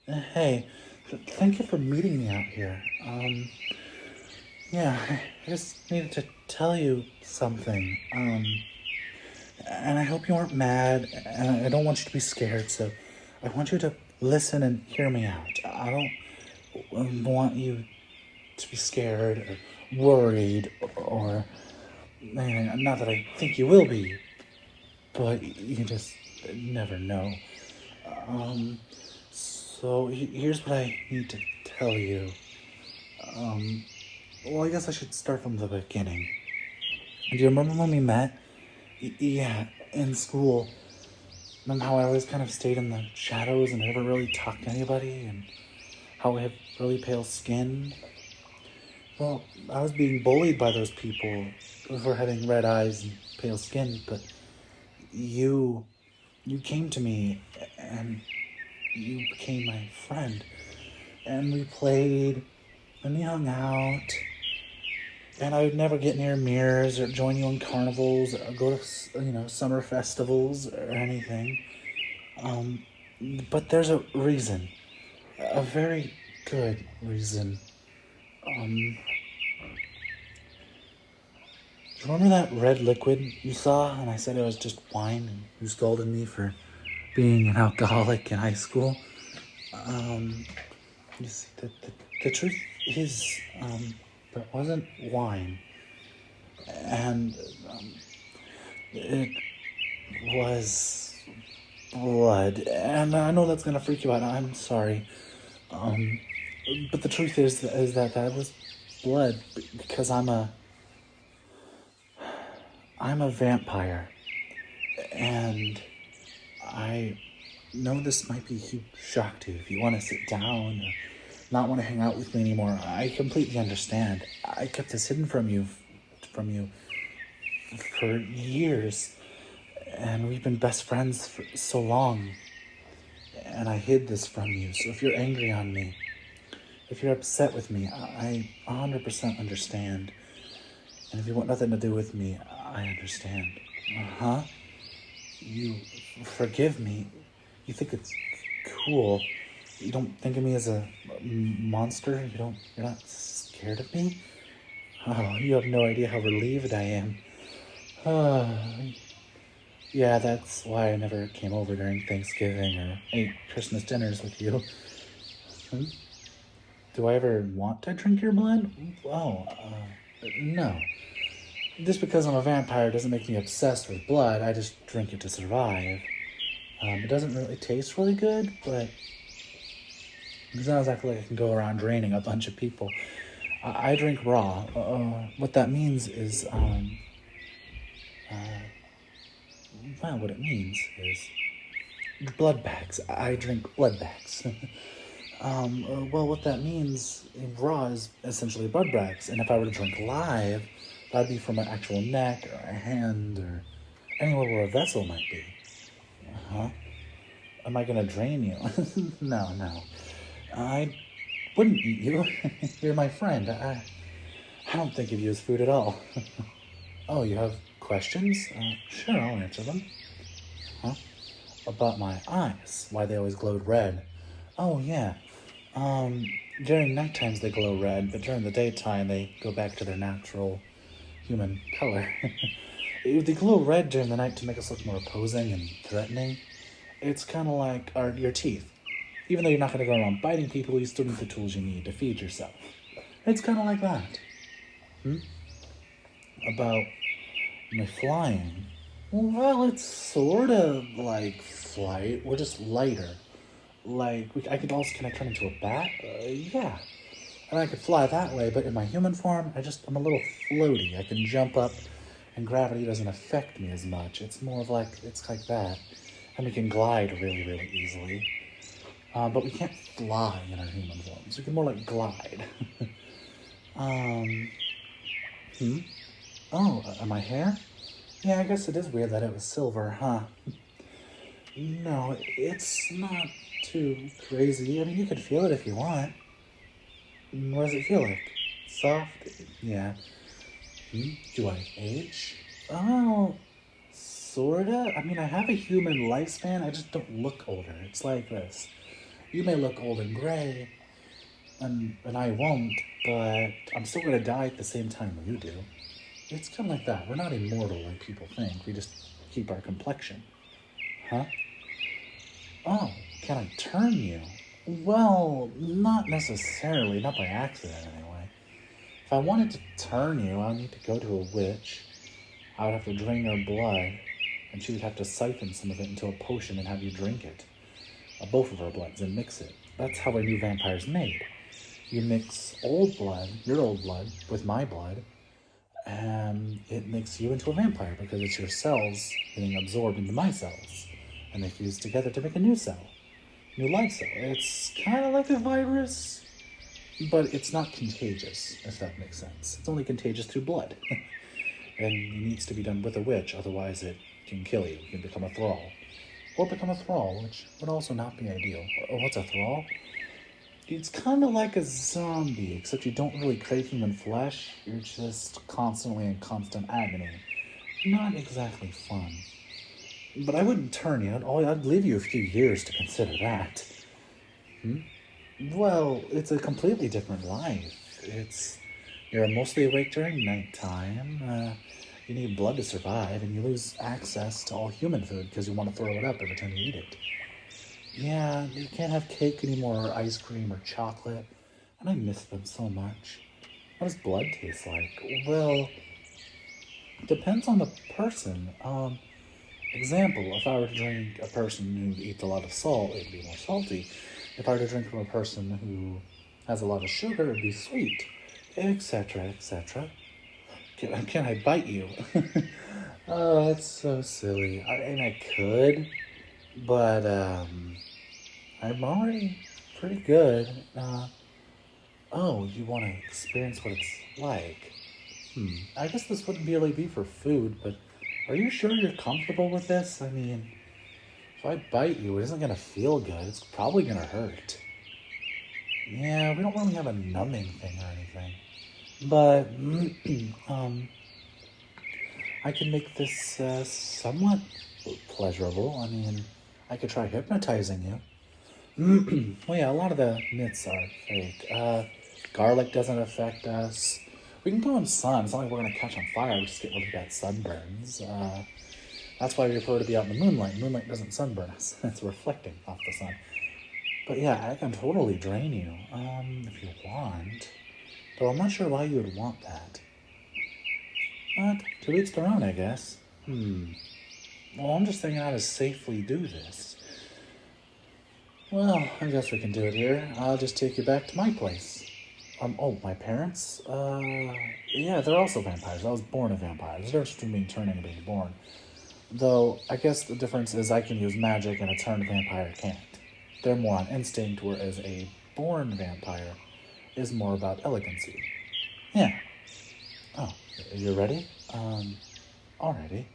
Hey, thank you for meeting me out here. Yeah, I just needed to tell you something. And I hope you aren't mad, and I don't want you to be scared, so I want you to listen and hear me out. I don't want you to be scared or worried or. Not that I think you will be, but you just never know. Um, so here's what I need to tell you. Well, I guess I should start from the beginning. Do you remember when we met? Yeah, in school. Remember how I always kind of stayed in the shadows and never really talked to anybody, and how I have really pale skin? Well, I was being bullied by those people for having red eyes and pale skin, but you, you came to me and you became my friend, and we played and we hung out. And I would never get near mirrors or join you in carnivals or go to summer festivals or anything. Um, but there's a reason, a very good reason. Do you remember that red liquid you saw? And I said it was just wine, and you scolded me for being an alcoholic in high school. Um, you see, the truth is, that wasn't wine, and it was blood. And I know that's gonna freak you out. I'm sorry. Um, but the truth is that was blood because I'm a vampire, and I know this might be a huge shock to you. If you want to sit down or not want to hang out with me anymore, I completely understand. I kept this hidden from you for years, and we've been best friends for so long. And I hid this from you. So if you're angry on me, if you're upset with me, I 100% understand. And if you want nothing to do with me, I understand. Huh? You forgive me. You think it's cool. You don't think of me as a monster. You're not scared of me. Oh, you have no idea how relieved I am. Yeah, that's why I never came over during Thanksgiving or ate Christmas dinners with you. Hmm? Do I ever want to drink your blood? Oh, no. Just because I'm a vampire doesn't make me obsessed with blood. I just drink it to survive. It doesn't really taste really good, but it sounds like I can go around draining a bunch of people. I drink raw. What that means is, well, what it means is blood bags. I drink blood bags. Well, what that means in raw is essentially blood bags. And if I were to drink live, that'd be from an actual neck or a hand or anywhere where a vessel might be. Huh? Am I gonna drain you? No, no. I wouldn't eat you. You're my friend. I don't think of you as food at all. Oh, you have questions? Sure, I'll answer them. Huh? About my eyes, why they always glowed red. Oh, yeah. Um, During night times they glow red, but during the daytime they go back to their natural human color. They glow red during the night to make us look more opposing and threatening. It's kind of like your teeth. Even though you're not going to go around biting people, you still need the tools you need to feed yourself. It's kind of like that. About my flying. Well, it's sort of like flight. We're just lighter. I could also, can I turn into a bat? Yeah. And I could fly that way, but in my human form, I'm a little floaty. I can jump up, and gravity doesn't affect me as much. It's like that. And we can glide really, really easily. But we can't fly in our human forms. We can more like glide. um, hmm? Oh, my hair? Yeah, I guess it is weird that it was silver, huh? No, it's not too crazy. I mean, you could feel it if you want. What does it feel like? Soft? Yeah. Do I age? Oh, sorta. I mean, I have a human lifespan. I just don't look older. It's like this. You may look old and gray, and I won't, but I'm still gonna die at the same time you do. It's kind of like that. We're not immortal like people think. We just keep our complexion. Huh? Oh, can I turn you? Well, not necessarily. Not by accident, anyway. If I wanted to turn you, I'd need to go to a witch. I would have to drain her blood, and she would have to siphon some of it into a potion and have you drink it. Both of our bloods, and mix it. That's how a new vampire's made. You mix old blood, your old blood, with my blood, and it makes you into a vampire because it's your cells being absorbed into my cells, and they fuse together to make a new cell, new life cell. It's kind of like a virus, but it's not contagious, if that makes sense. It's only contagious through blood, and it needs to be done with a witch, otherwise it can kill you. You can become a thrall. Or become a thrall, which would also not be ideal. Oh, what's a thrall? It's kind of like a zombie, except you don't really crave human flesh. You're just constantly in constant agony. Not exactly fun. But I wouldn't turn you. I'd leave you a few years to consider that. Well, it's a completely different life. You're mostly awake during nighttime. You need blood to survive, and you lose access to all human food because you want to throw it up every time you eat it. Yeah, you can't have cake anymore, or ice cream, or chocolate, and I miss them so much. What does blood taste like? Well, it depends on the person. Example, if I were to drink a person who eats a lot of salt, it'd be more salty. If I were to drink from a person who has a lot of sugar, it'd be sweet, etc., etc. Can I bite you? Oh, that's so silly. I could, but I'm already pretty good. Oh, you want to experience what it's like? I guess this wouldn't really be for food, but are you sure you're comfortable with this? I mean, if I bite you, it isn't gonna feel good. It's probably gonna hurt. Yeah, we don't really have a numbing thing or anything. But, I can make this somewhat pleasurable. I mean, I could try hypnotizing you. Well, yeah, a lot of the myths are fake. Garlic doesn't affect us. We can go in sun. It's not like we're going to catch on fire. We just get really bad sunburns. That's why we prefer to be out in the moonlight. Moonlight doesn't sunburn us. It's reflecting off the sun. But yeah, I can totally drain you, if you want. Though I'm not sure why you would want that. But to each their own, I guess. Well, I'm just thinking how to safely do this. Well, I guess we can do it here. I'll just take you back to my place. Oh, my parents? Yeah, they're also vampires. I was born a vampire. There's a difference between being turned and being born. Though, I guess the difference is I can use magic and a turned vampire can't. They're more on instinct, whereas a born vampire is more about elegancy. Yeah. Oh, you ready? Alrighty.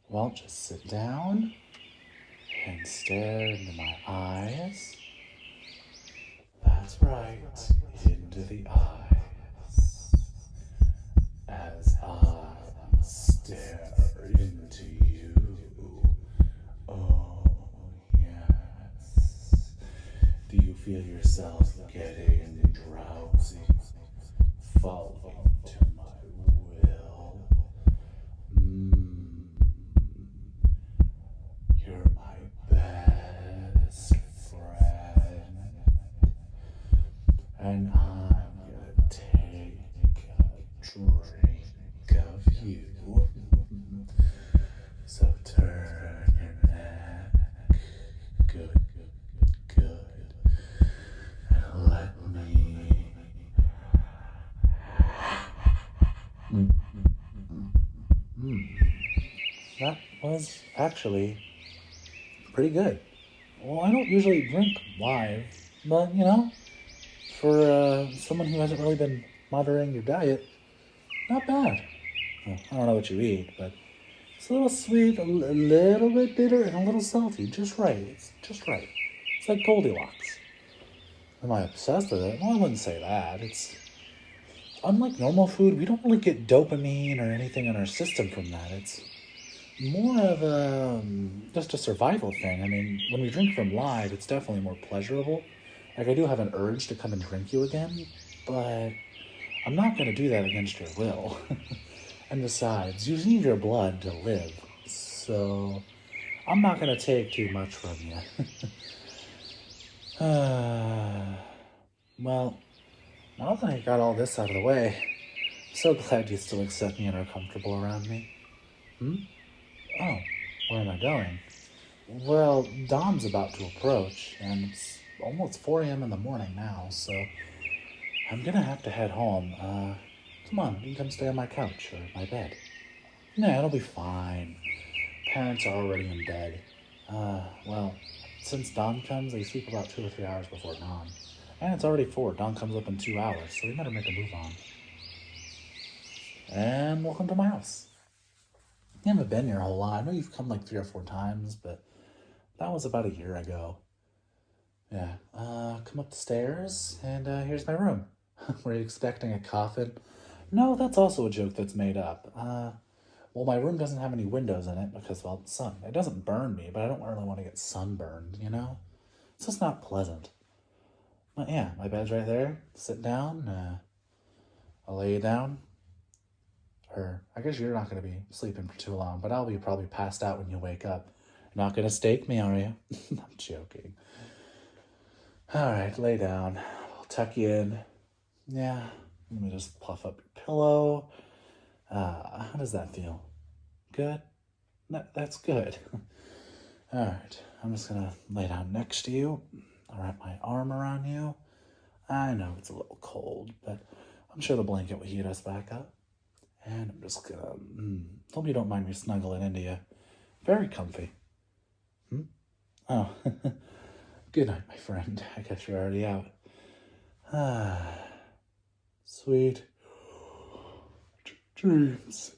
Well, just sit down and stare into my eyes. That's right, into the eyes. As I stare into you. Oh, yes. Do you feel yourself getting drowsy? Following to my will. You're my best friend. And I'm gonna take a drink of you. So turn your neck. Good, good, good. And let me. That was actually pretty good. Well, I don't usually drink live, but for someone who hasn't really been monitoring your diet, not bad. Well, I don't know what you eat, but it's a little sweet, a little bit bitter, and a little salty. Just right. It's just right. It's like Goldilocks. Am I obsessed with it? Well, I wouldn't say that. It's unlike normal food. We don't really get dopamine or anything in our system from that. It's more of just a survival thing. I mean, when we drink from live, it's definitely more pleasurable. Like, I do have an urge to come and drink you again, but I'm not gonna do that against your will. And besides, you need your blood to live, so I'm not gonna take too much from you. Well, now that I got all this out of the way, I'm so glad you still accept me and are comfortable around me. Hmm? Oh, where am I going? Well, dawn's about to approach, and it's almost 4 a.m. in the morning now, so I'm gonna have to head home. Come on, you can come stay on my couch or my bed. Nah, it'll be fine. Parents are already in bed. Well, since dawn comes, they sleep about 2 or 3 hours before dawn. And it's already 4. Dawn comes up in 2 hours, so we better make a move on. And welcome to my house. You haven't been here a whole lot. I know you've come like 3 or 4 times, but that was about a year ago. Yeah. Come up the stairs, and here's my room. Were you expecting a coffin? No, that's also a joke that's made up. Well, my room doesn't have any windows in it because, well, sun. It doesn't burn me, but I don't really want to get sunburned, you know? It's just not pleasant. But yeah, my bed's right there. Sit down. I'll lay you down. Or I guess you're not going to be sleeping for too long, but I'll be probably passed out when you wake up. You're not going to stake me, are you? I'm joking. All right, lay down. I'll tuck you in. Yeah, let me just puff up your pillow. How does that feel? Good? That's good. All right, I'm just gonna lay down next to you. I'll wrap my arm around you. I know it's a little cold, but I'm sure the blanket will heat us back up. And I'm just gonna, hope you don't mind me snuggling into you. Very comfy. Oh, good night, my friend. I guess you're already out. Sweet dreams.